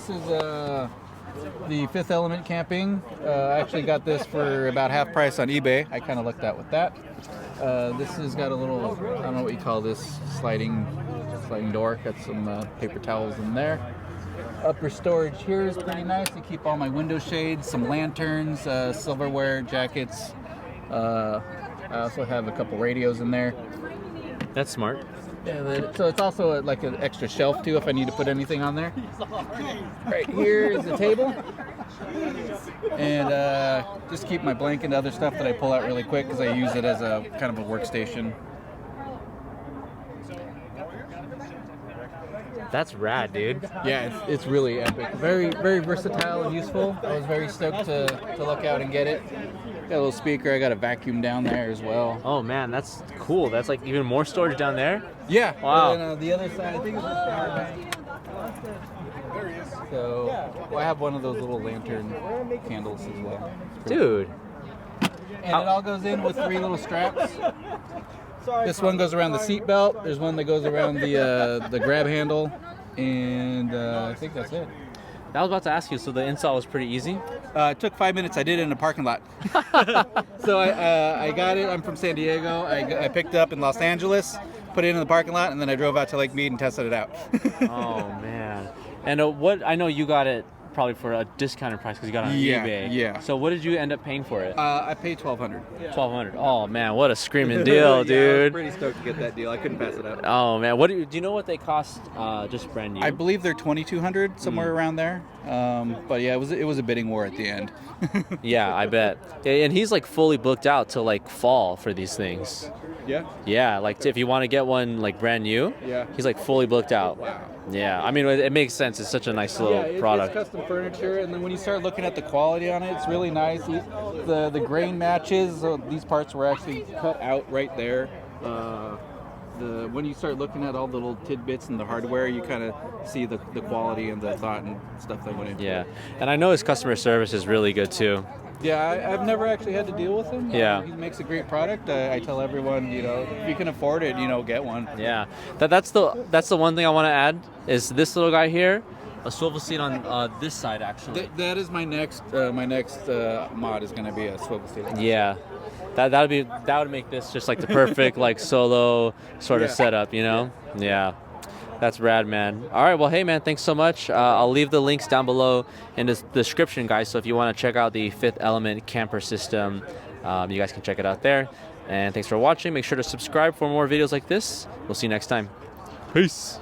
this is the Fifth Element camping. I actually got this for about half price on eBay. I kind of lucked out with that. This has got a little, I don't know what you call this, sliding door. Got some paper towels in there. Upper storage here is pretty nice to keep all my window shades, some lanterns, silverware, jackets. I also have a couple radios in there. That's smart. Yeah, so it's also like an extra shelf too if I need to put anything on there. Right here is the table. And just keep my blanket and other stuff that I pull out really quick because I use it as a kind of a workstation. That's rad, dude. Yeah, it's really epic. Very, very versatile and useful. I was very stoked to look out and get it. Got a little speaker. I got a vacuum down there as well. Oh man, that's cool. That's like even more storage down there. Yeah. Wow. And then the other side, I think it's this power bank. So I have one of those little lantern candles as well. Dude. And it all goes in with 3 little straps. This one goes around the seat belt. There's one that goes around the grab handle, and I think that's it. I was about to ask you. So the install was pretty easy. It took 5 minutes. I did it in a parking lot. So I got it. I'm from San Diego. I picked it up in Los Angeles, put it in the parking lot, and then I drove out to Lake Mead and tested it out. Oh man. And what I know you got it probably for a discounted price because you got it on eBay. Yeah. So what did you end up paying for it? I paid $1,200. $1,200. Oh man, what a screaming deal, dude! Yeah, I was pretty stoked to get that deal. I couldn't pass it up. Oh man, what do you know what they cost? Just brand new. I believe they're $2,200 somewhere around there. But yeah, it was a bidding war at the end. Yeah, I bet. And he's like fully booked out till like fall for these things. Yeah. Yeah, like if you want to get one like brand new, yeah, he's like fully booked out. Wow. Yeah, I mean it makes sense. It's such a nice little product. It's custom furniture, and then when you start looking at the quality on it, it's really nice. The grain matches. So these parts were actually cut out right there. When you start looking at all the little tidbits and the hardware, you kind of see the quality and the thought and stuff that went into it. Yeah, and I know his customer service is really good too. Yeah, I've never actually had to deal with him. Yeah. He makes a great product. I tell everyone, if you can afford it, get one. Yeah, that's the one thing I want to add is this little guy here, a swivel seat on this side actually. That is my next mod is going to be a swivel seat. Yeah, that would make this just like the perfect like solo sort of setup, Yeah. That's rad, man. All right, well, hey, man, thanks so much. I'll leave the links down below in the description, guys. So if you want to check out the Fifth Element camper system, you guys can check it out there. And thanks for watching. Make sure to subscribe for more videos like this. We'll see you next time. Peace.